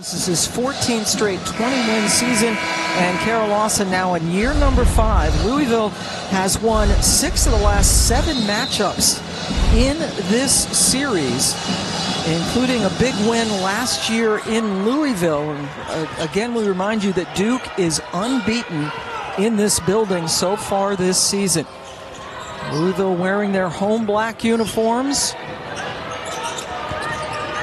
This is his 14th straight 20-win season, and Carol Lawson now in year number 5. Louisville has won 6 of the last 7 matchups in this series, including a big win last year in Louisville. And again, we remind you that Duke is unbeaten in this building so far this season. Louisville wearing their home black uniforms.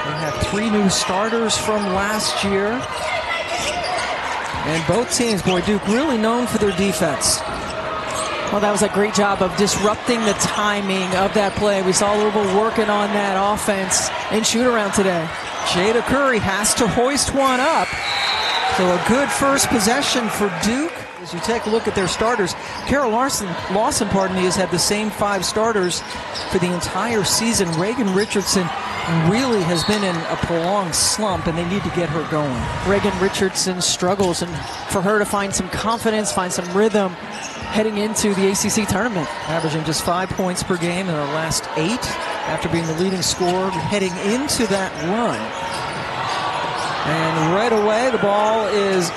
They have 3 new starters from last year. And both teams, boy, Duke really known for their defense. Well, that was a great job of disrupting the timing of that play. We saw Louisville working on that offense and shoot around today. Jayda Curry has to hoist one up. So a good first possession for Duke. As you take a look at their starters, Carol Lawson, has had the same 5 starters for the entire season. Reagan Richardson really has been in a prolonged slump, and they need to get her going. Reagan Richardson struggles, and for her to find some confidence, find some rhythm heading into the ACC tournament. Averaging just 5 points per game in her last 8 after being the leading scorer heading into that run. And right away, the ball is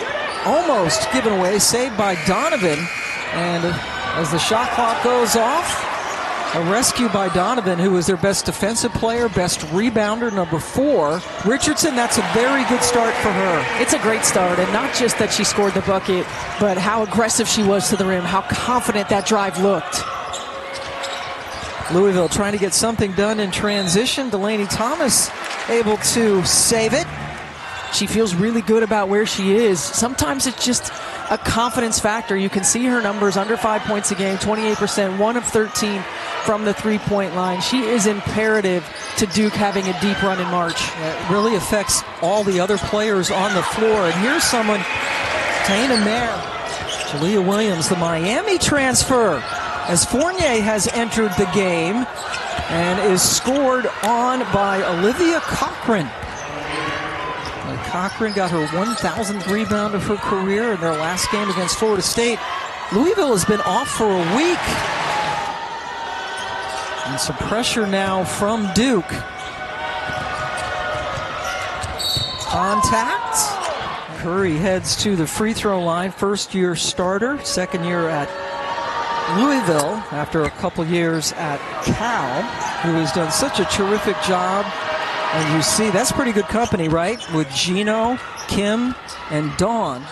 almost given away, saved by Donovan. And as the shot clock goes off, a rescue by Donovan, who was their best defensive player, best rebounder, number 4. Richardson, that's a very good start for her. It's a great start, and not just that she scored the bucket, but how aggressive she was to the rim, how confident that drive looked. Louisville trying to get something done in transition. Delaney Thomas able to save it. She feels really good about where she is. Sometimes it's just a confidence factor. You can see her numbers, under 5 points a game, 28%, 1 of 13 from the three-point line. She is imperative to Duke having a deep run in March. It really affects all the other players on the floor. And here's someone, Tajianna Roberts, Jaliyah Williams, the Miami transfer, as Fournier has entered the game and is scored on by Olivia Cochran. Cochran got her 1,000th rebound of her career in their last game against Florida State. Louisville has been off for a week. And some pressure now from Duke. Contact. Curry heads to the free throw line. First-year starter, second year at Louisville after a couple years at Cal, who has done such a terrific job. And you see, that's pretty good company, right? With Gino, Kim, and Dawn.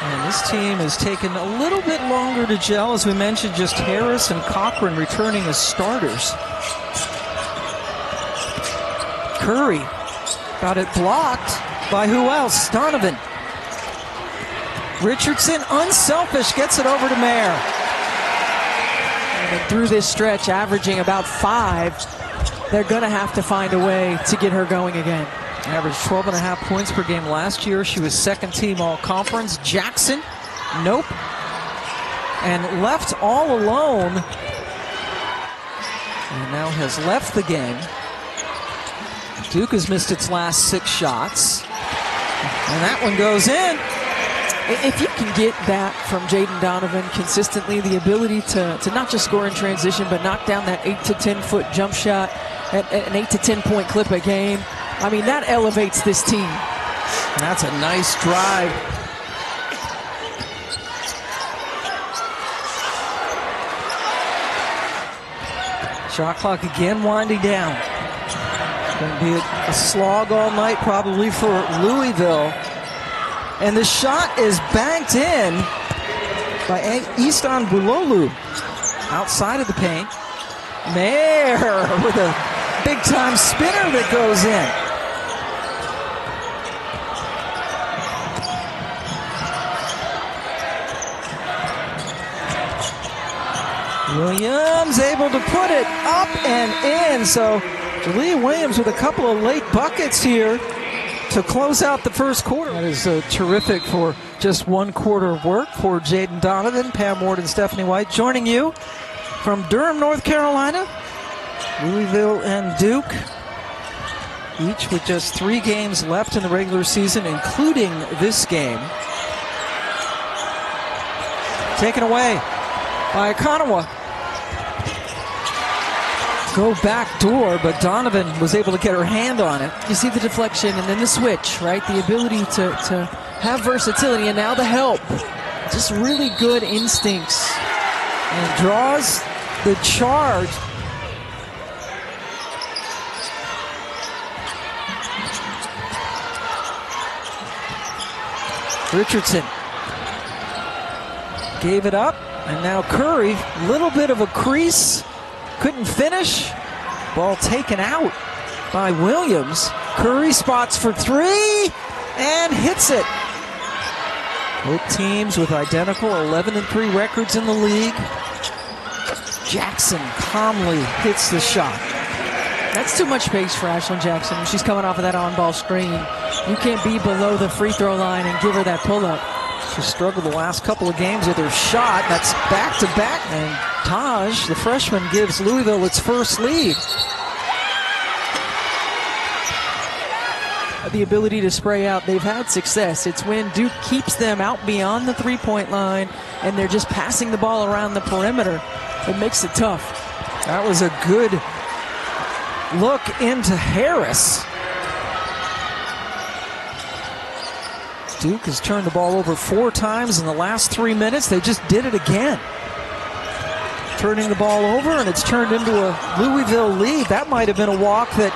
And this team has taken a little bit longer to gel. As we mentioned, just Harris and Cochran returning as starters. Curry got it blocked by who else? Donovan. Richardson, unselfish, gets it over to Mayer. And through this stretch, averaging about 5, they're going to have to find a way to get her going again. Averaged 12.5 points per game last year. She was second team all-conference. Jackson, nope. And left all alone. And now has left the game. Duke has missed its last 6 shots. And that one goes in. If you can get that from Jayden Donovan consistently, the ability to not just score in transition, but knock down that 8 to 10 foot jump shot at an 8 to 10 point clip a game, I mean, that elevates this team. And that's a nice drive. Shot clock again winding down. It's going to be a slog all night probably for Louisville. And the shot is banked in by Easton Bulolu outside of the paint. Mayer with a big-time spinner that goes in. Williams able to put it up and in. So Jaliyah Williams with a couple of late buckets here to close out the first quarter. That is terrific for just one quarter of work for Jayden Donovan, Pam Ward, and Stephanie White. Joining you from Durham, North Carolina, Louisville and Duke, each with just 3 games left in the regular season, including this game. Taken away by Okonawa. go back door, but Donovan was able to get her hand on it. You see the deflection and then the switch, right? The ability to have versatility, and now the help. Just really good instincts. And draws the charge. Richardson gave it up, and now Curry, little bit of a crease, couldn't finish. Ball taken out by Williams. Curry spots for three and hits it. Both teams with identical 11-3 records in the league. Jackson calmly hits the shot. That's too much pace for Ashlyn Jackson when she's coming off of that on-ball screen. You can't be below the free throw line and give her that pull-up. She struggled the last couple of games with her shot. That's back-to-back. And Taj, the freshman, gives Louisville its first lead. The ability to spray out, they've had success. It's when Duke keeps them out beyond the three-point line and they're just passing the ball around the perimeter. It makes it tough. That was a good look into Harris. Duke has turned the ball over 4 times in the last 3 minutes. They just did it again. Turning the ball over, and it's turned into a Louisville lead. That might have been a walk that...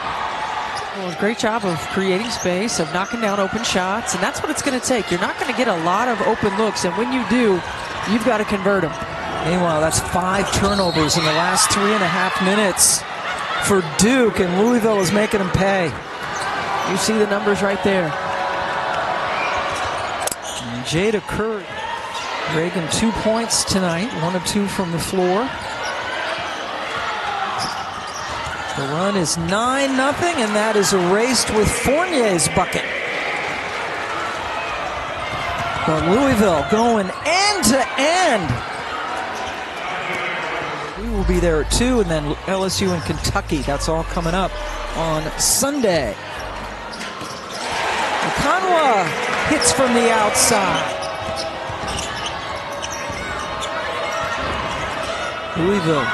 Well, great job of creating space, of knocking down open shots, and that's what it's going to take. You're not going to get a lot of open looks, and when you do, you've got to convert them. Meanwhile, that's 5 turnovers in the last 3.5 minutes for Duke, and Louisville is making them pay. You see the numbers right there. And Jayda Curry, Reagan 2 points tonight, 1 of 2 from the floor. The run is 9-0, and that is erased with Fournier's bucket. But Louisville going end to end. We will be there at 2, and then LSU and Kentucky. That's all coming up on Sunday. Okonwa hits from the outside. Louisville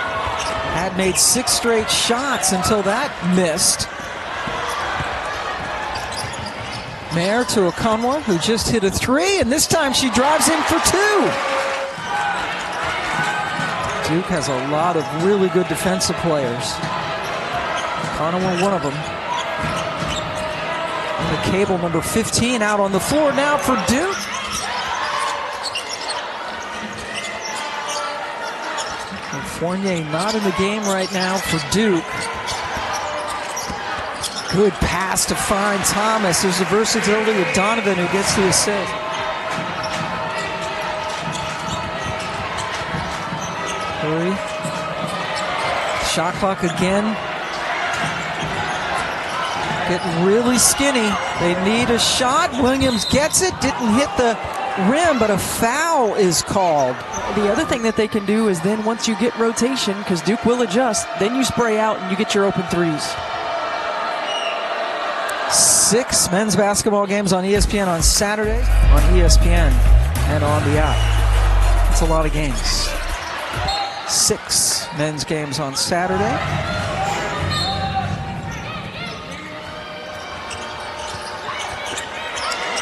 had made 6 straight shots until that missed. Mayer to Okonwa, who just hit a 3, and this time she drives in for 2. Duke has a lot of really good defensive players. Okonwa, one of them. And the cable, number 15, out on the floor now for Duke. Fournier not in the game right now for Duke. Good pass to find Thomas. There's the versatility of Donovan, who gets the assist. Curry. Shot clock again. Getting really skinny. They need a shot. Williams gets it. Didn't hit the rim, but a foul is called. The other thing that they can do is then once you get rotation, because Duke will adjust, then you spray out and you get your open threes. 6 men's basketball games on ESPN on Saturday, on ESPN and on the app. That's a lot of games. 6 men's games on Saturday.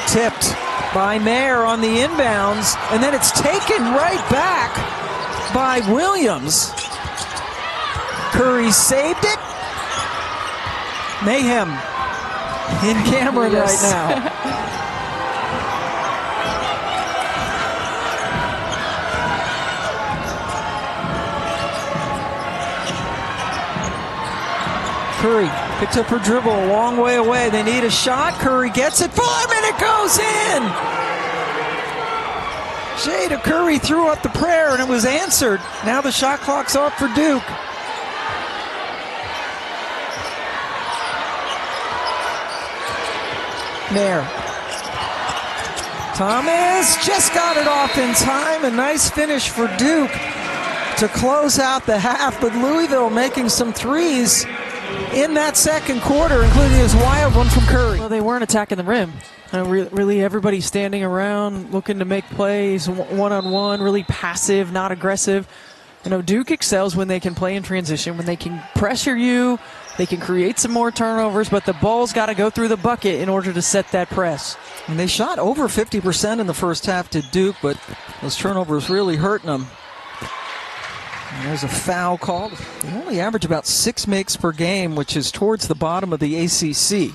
Tipped by Mayer on the inbounds, and then it's taken right back by Williams. Curry saved it. Mayhem in Cameron right now. Curry picked up her dribble a long way away. They need a shot. Curry gets it. 4 minute goes in. Jayda Curry threw up the prayer and it was answered. Now the shot clock's off for Duke. Mayer. Thomas just got it off in time. A nice finish for Duke to close out the half, but Louisville making some threes in that second quarter, including this wild one from Curry. Well, they weren't attacking the rim. Really, everybody standing around looking to make plays one-on-one, really passive, not aggressive. You know, Duke excels when they can play in transition, when they can pressure you, they can create some more turnovers, but the ball's got to go through the bucket in order to set that press. And they shot over 50% in the first half to Duke, but those turnovers really hurting them. And there's a foul called. They only average about 6 makes per game, which is towards the bottom of the ACC.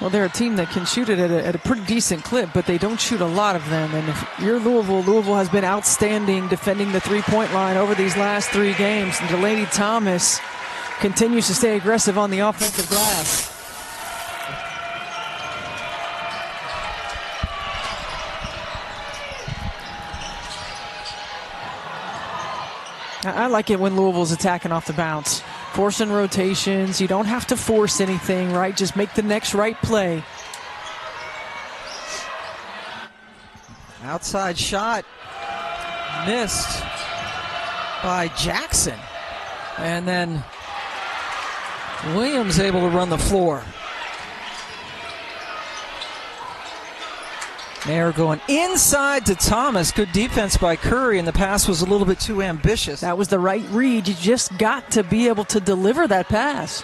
Well, they're a team that can shoot it at a pretty decent clip, but they don't shoot a lot of them. And if you're Louisville, Louisville has been outstanding defending the three-point line over these last 3 games. And Delaney Thomas continues to stay aggressive on the offensive glass. I like it when Louisville's attacking off the bounce. Forcing rotations. You don't have to force anything, right? Just make the next right play. Outside shot missed by Jackson. And then Williams able to run the floor. Mayer going inside to Thomas. Good defense by Curry, and the pass was a little bit too ambitious. That was the right read. You just got to be able to deliver that pass.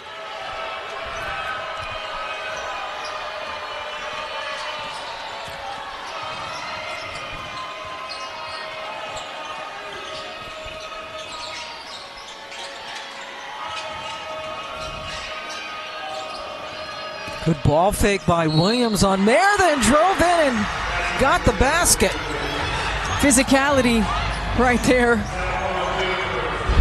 Good ball fake by Williams on Mayer, then drove in and got the basket. Physicality right there.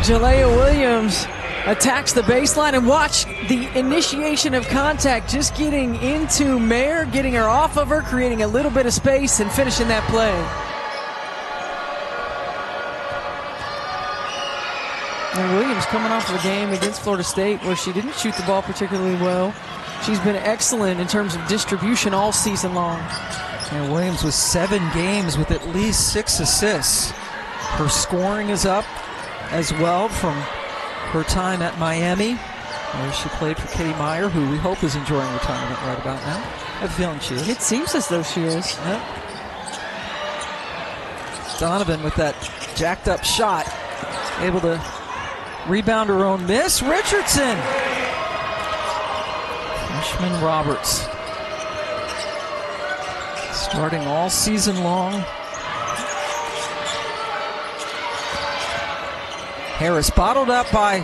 Jalea Williams attacks the baseline, and watch the initiation of contact, just getting into Mayer, getting her off of her, creating a little bit of space and finishing that play. And Williams coming off of a game against Florida State where she didn't shoot the ball particularly well. She's been excellent in terms of distribution all season long. And Williams with 7 games with at least 6 assists. Her scoring is up as well from her time at Miami, where she played for Katie Meyer, who we hope is enjoying retirement right about now. I have a feeling she is. It seems as though she is. Yep. Donovan with that jacked up shot, able to rebound her own miss. Richardson. Freshman Roberts. Starting all season long. Harris bottled up by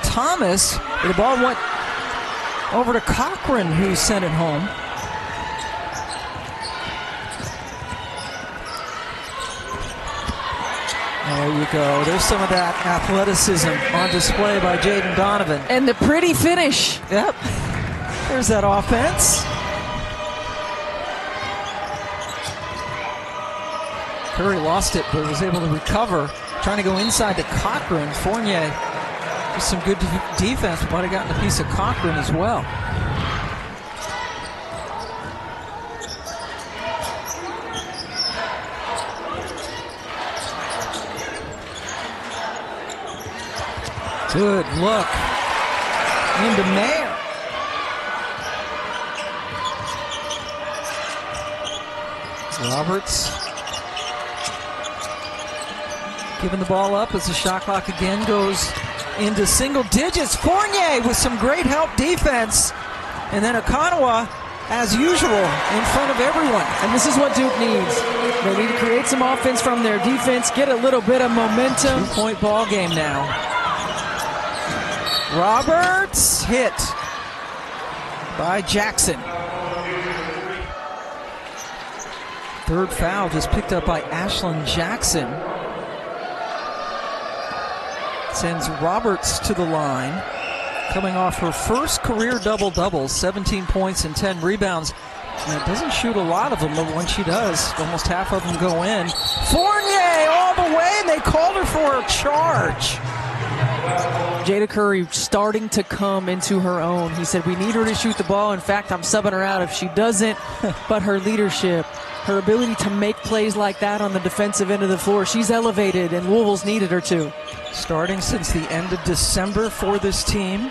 Thomas. The ball went over to Cochran, who sent it home. There you go. There's some of that athleticism on display by Jayden Donovan. And the pretty finish. Yep. There's that offense. Curry lost it, but was able to recover. Trying to go inside to Cochran. Fournier with some good defense. Might have gotten a piece of Cochran as well. Good look into Mayer. Roberts giving the ball up as the shot clock again goes into single digits. Fournier with some great help defense. And then Akanawa, as usual, in front of everyone. And this is what Duke needs. They need to create some offense from their defense, get a little bit of momentum. 2-point ball game now. Roberts hit by Jackson. Third foul just picked up by Ashlyn Jackson. Sends Roberts to the line. Coming off her first career double-double, 17 points and 10 rebounds. And it doesn't shoot a lot of them, but when she does, almost half of them go in. Fournier all the way, and they called her for a charge. Jayda Curry starting to come into her own. He said, we need her to shoot the ball. In fact, I'm subbing her out if she doesn't. But her leadership, her ability to make plays like that on the defensive end of the floor, she's elevated, and Louisville's needed her to. Starting since the end of December for this team.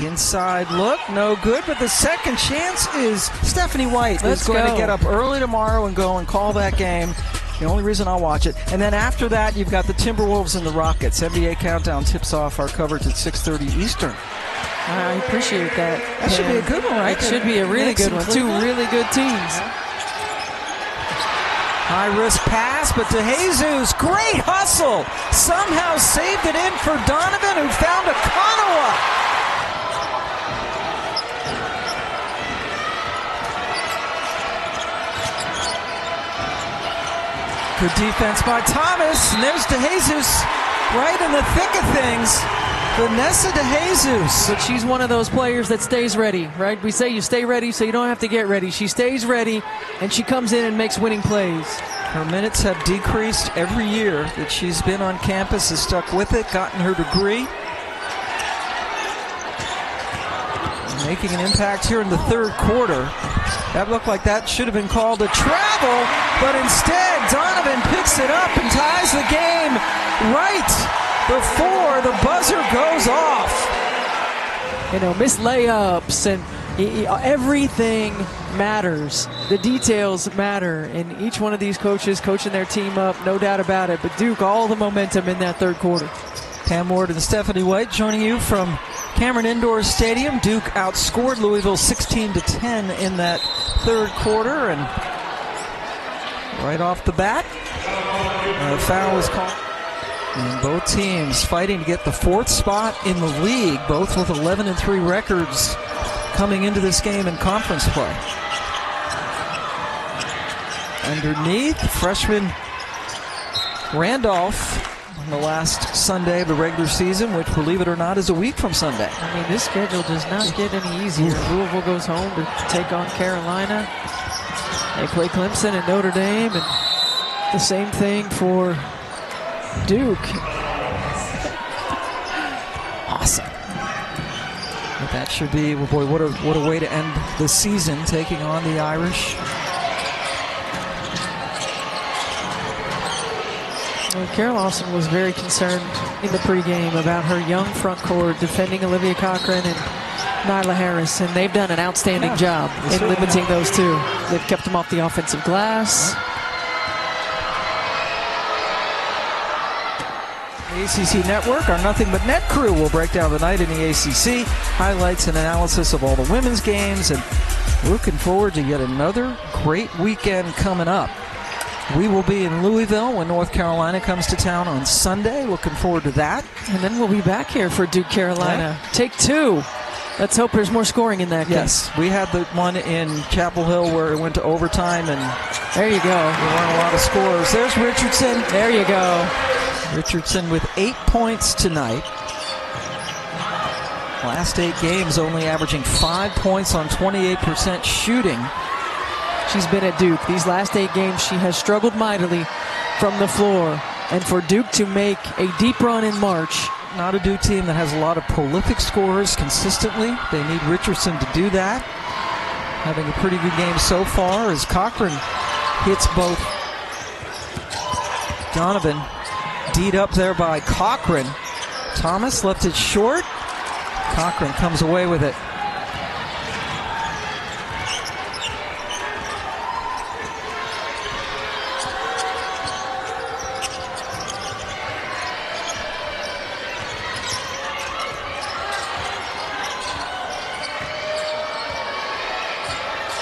Inside look, no good, but the second chance is Stephanie White is going to get up early tomorrow and go and call that game. The only reason I'll watch it. And then after that, you've got the Timberwolves and the Rockets. NBA Countdown tips off our coverage at 6:30 Eastern. I appreciate that. That should be a good one, right? It should be a really good one. Two really good teams. High-risk pass, but to Jesus, great hustle. Somehow saved it in for Donovan, who found a Kanawa. Good defense by Thomas, and there's DeJesus right in the thick of things. Vanessa DeJesus. But she's one of those players that stays ready, right? We say you stay ready so you don't have to get ready. She stays ready, and she comes in and makes winning plays. Her minutes have decreased every year that she's been on campus, has stuck with it, gotten her degree. Making an impact here in the third quarter. That looked like that should have been called a travel, but instead Donovan picks it up and ties the game right before the buzzer goes off. You know, missed layups and everything matters. The details matter, and each one of these coaches coaching their team up, no doubt about it. But Duke, all the momentum in that third quarter. Pam Ward and Stephanie White joining you from Cameron Indoor Stadium. Duke outscored Louisville 16-10 in that third quarter, and right off the bat, a foul was called. And both teams fighting to get the fourth spot in the league, both with 11-3 records coming into this game in conference play. Underneath, freshman Randolph on the last Sunday of the regular season, which, believe it or not, is a week from Sunday. I mean, this schedule does not get any easier. Louisville goes home to take on Carolina. They play Clemson and Notre Dame, and the same thing for Duke. Awesome. But that should be, well, boy, what a way to end the season, taking on the Irish. Well, Carol Lawson was very concerned in the pregame about her young front court defending Olivia Cochran and Nyla Harris, and they've done an outstanding job in limiting those two. They've kept them off the offensive glass. The ACC Network, our Nothing But Net crew, will break down the night in the ACC, highlights and analysis of all the women's games, and looking forward to yet another great weekend coming up. We will be in Louisville when North Carolina comes to town on Sunday. Looking forward to that. And then we'll be back here for Duke Carolina. Yeah. Take two. Let's hope there's more scoring in that game. Yes, we had the one in Chapel Hill where it went to overtime, and there you go. There weren't a lot of scores. There's Richardson. There you go. Richardson with 8 points tonight. Last 8 games only averaging 5 points on 28% shooting. She's been at Duke. These last 8 games, she has struggled mightily from the floor. And for Duke to make a deep run in March. Not a Duke team that has a lot of prolific scorers consistently. They need Richardson to do that. Having a pretty good game so far as Cochran hits both. Donovan D'd up there by Cochran. Thomas left it short. Cochran comes away with it.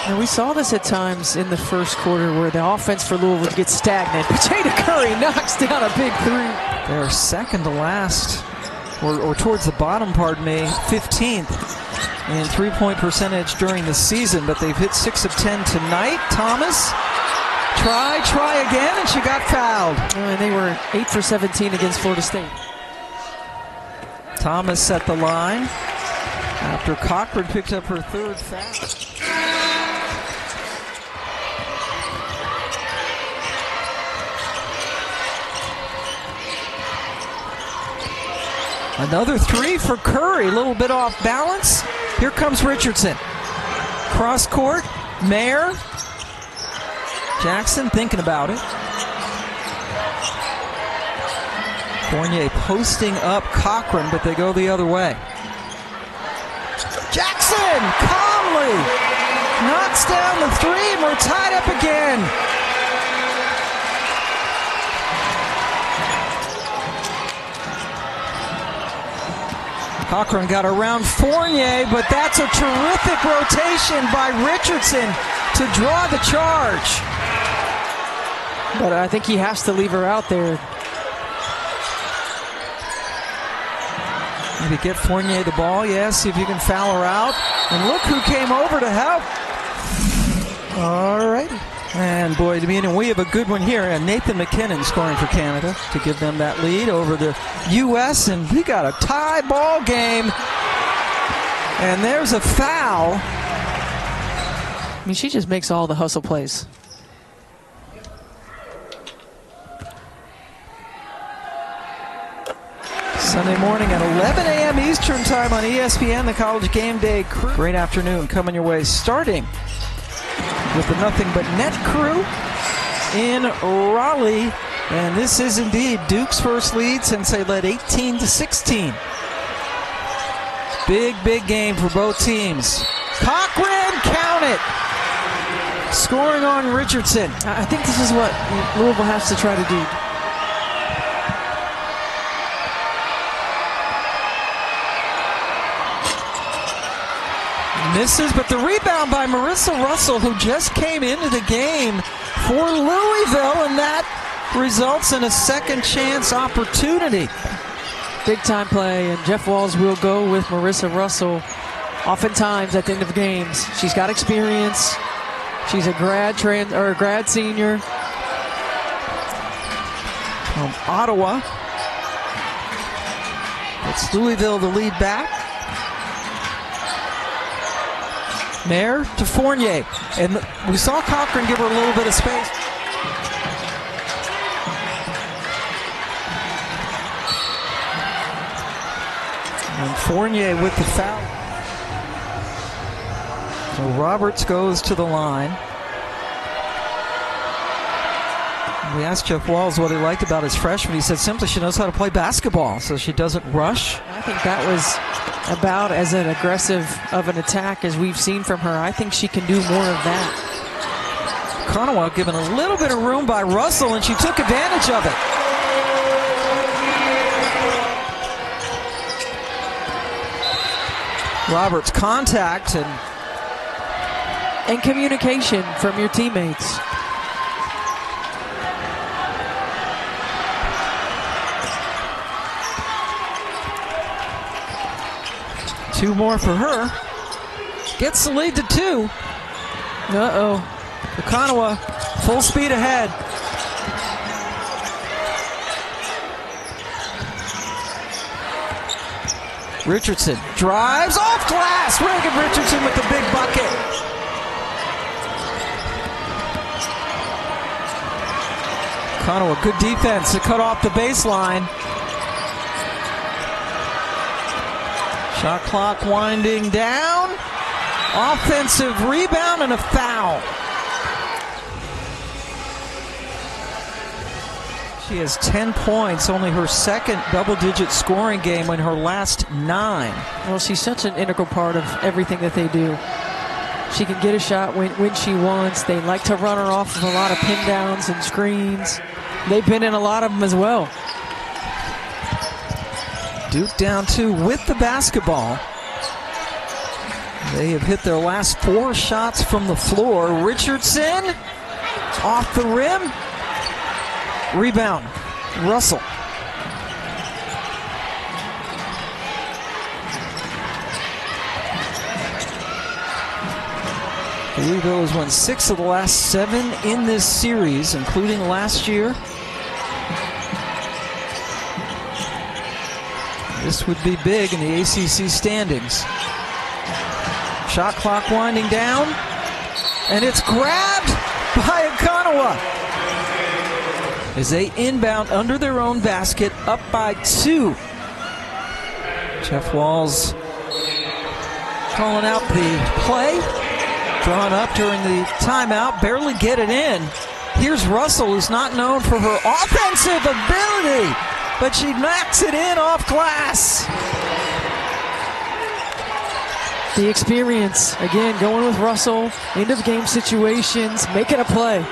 And we saw this at times in the first quarter where the offense for Louisville would get stagnant. But Jayda Curry knocks down a big three. They're second to last, or towards the bottom, pardon me, 15th in three-point percentage during the season, but they've hit 6 of 10 tonight. Thomas, try again, and she got fouled. And they were 8 for 17 against Florida State. Thomas at the line after Cochran picked up her third foul. Another three for Curry, a little bit off balance. Here comes Richardson. Cross court, Mayer. Jackson thinking about it. Fournier posting up Cochran, but they go the other way. Richardson calmly knocks down the three, and we're tied up again. Cochran got around Fournier, but that's a terrific rotation by Richardson to draw the charge. But I think he has to leave her out there. Maybe get Fournier the ball, see if you can foul her out. And look who came over to help. All right. And boy, we have a good one here. And Nathan McKinnon scoring for Canada to give them that lead over the U.S. And we got a tie ball game. And there's a foul. I mean, she just makes all the hustle plays. Sunday morning at 11 a.m. Eastern time on ESPN, the College Game Day crew. Great afternoon coming your way, starting with the Nothing But Net crew in Raleigh. And this is indeed Duke's first lead since they led 18-16. Big game for both teams. Cochran, count it! Scoring on Richardson. I think this is what Louisville has to try to do. Misses, but the rebound by Marissa Russell, who just came into the game for Louisville, and that results in a second chance opportunity. Big time play, and Jeff Walz will go with Marissa Russell. Oftentimes at the end of games, she's got experience. She's a grad senior from Ottawa. It's Louisville the lead back. Mayer to Fournier, and we saw Cochran give her a little bit of space. And Fournier with the foul. So Roberts goes to the line. We asked Jeff Walz what he liked about his freshman. He said simply she knows how to play basketball, so she doesn't rush. I think that was about as an aggressive of an attack as we've seen from her. I think she can do more of that. Conoway given a little bit of room by Russell, and she took advantage of it. Roberts contact and communication from your teammates. Two more for her. Gets the lead to two. Conoway full speed ahead. Richardson drives off glass. Reagan Richardson with the big bucket. Conoway, good defense to cut off the baseline. Shot clock winding down. Offensive rebound and a foul. She has 10 points, only her second double-digit scoring game in her last 9. Well, she's such an integral part of everything that they do. She can get a shot when she wants. They like to run her off of a lot of pin downs and screens. They've been in a lot of them as well. Duke down 2 with the basketball. They have hit their last 4 shots from the floor. Richardson off the rim. Rebound, Russell. Louisville has won 6 of the last 7 in this series, including last year. This would be big in the ACC standings. Shot clock winding down, and it's grabbed by Conoway as they inbound under their own basket, up by 2. Jeff Walz calling out the play, drawn up during the timeout, barely get it in. Here's Russell, who's not known for her offensive ability, but she knocks it in off glass. The experience, again, going with Russell, end of game situations, making a play.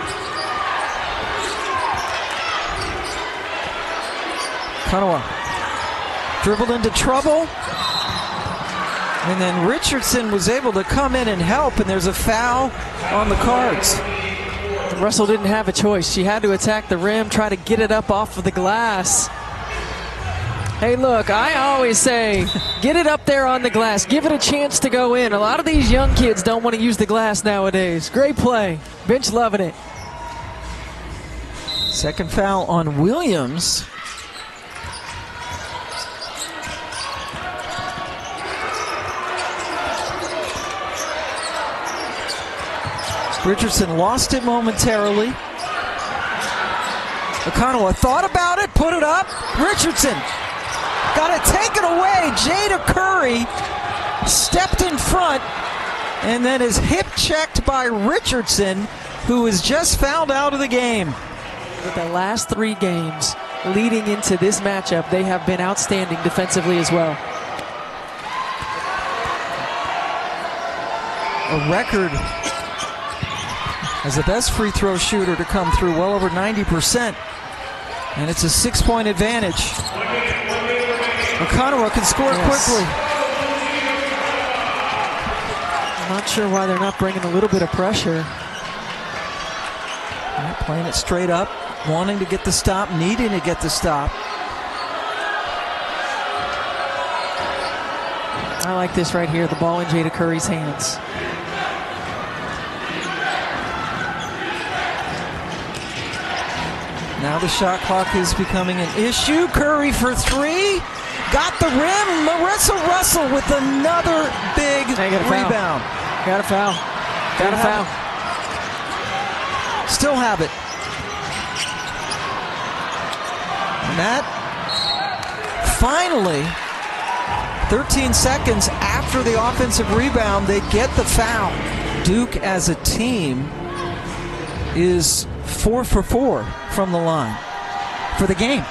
Kanoa dribbled into trouble. And then Richardson was able to come in and help, and there's a foul on the Cards. Russell didn't have a choice. She had to attack the rim, try to get it up off of the glass. Hey, look, I always say, get it up there on the glass. Give it a chance to go in. A lot of these young kids don't want to use the glass nowadays. Great play. Bench loving it. Second foul on Williams. Richardson lost it momentarily. Kanoa thought about it, put it up. Richardson got it taken away. Jayda Curry stepped in front and then is hip checked by Richardson, who is just fouled out of the game. With the last 3 games leading into this matchup, they have been outstanding defensively as well. A record as the best free throw shooter to come through, well over 90%. And it's a 6-point advantage. Kanoa can score quickly. I'm not sure why they're not bringing a little bit of pressure. Playing it straight up, wanting to get the stop, needing to get the stop. I like this right here, the ball in Jayda Curry's hands. Now the shot clock is becoming an issue. Curry for 3. Got the rim. Marissa Russell with another big rebound. Got a foul. Got a foul. Still have it. And that finally, 13 seconds after the offensive rebound, they get the foul. Duke as a team is 4 for 4 from the line for the game.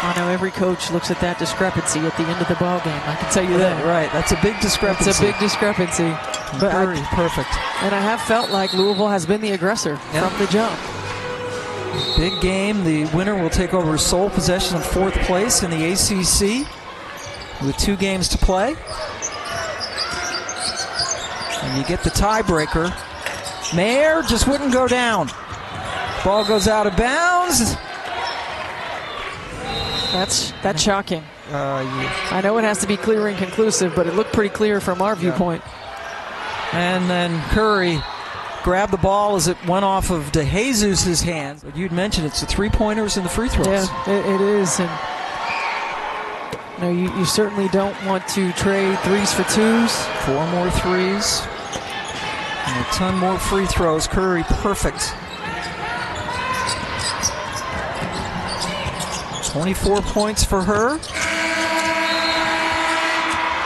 I know every coach looks at that discrepancy at the end of the ball game. I can tell you that. Right, that's a big discrepancy. It's a big discrepancy. But perfect. And I have felt like Louisville has been the aggressor from the jump. Big game. The winner will take over sole possession of 4th place in the ACC with 2 games to play. And you get the tiebreaker. Mayer just wouldn't go down. Ball goes out of bounds. That's shocking. Yeah. I know it has to be clear and conclusive, but it looked pretty clear from our viewpoint. And then Curry grabbed the ball as it went off of DeJesus's hands. But you'd mentioned it's the 3-pointers and the free throws. Yeah, it is. And you certainly don't want to trade 3s for 2s. 4 more 3s. And a ton more free throws. Curry perfect. 24 points for her.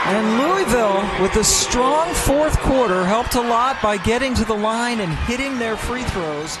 And Louisville, with a strong 4th quarter, helped a lot by getting to the line and hitting their free throws.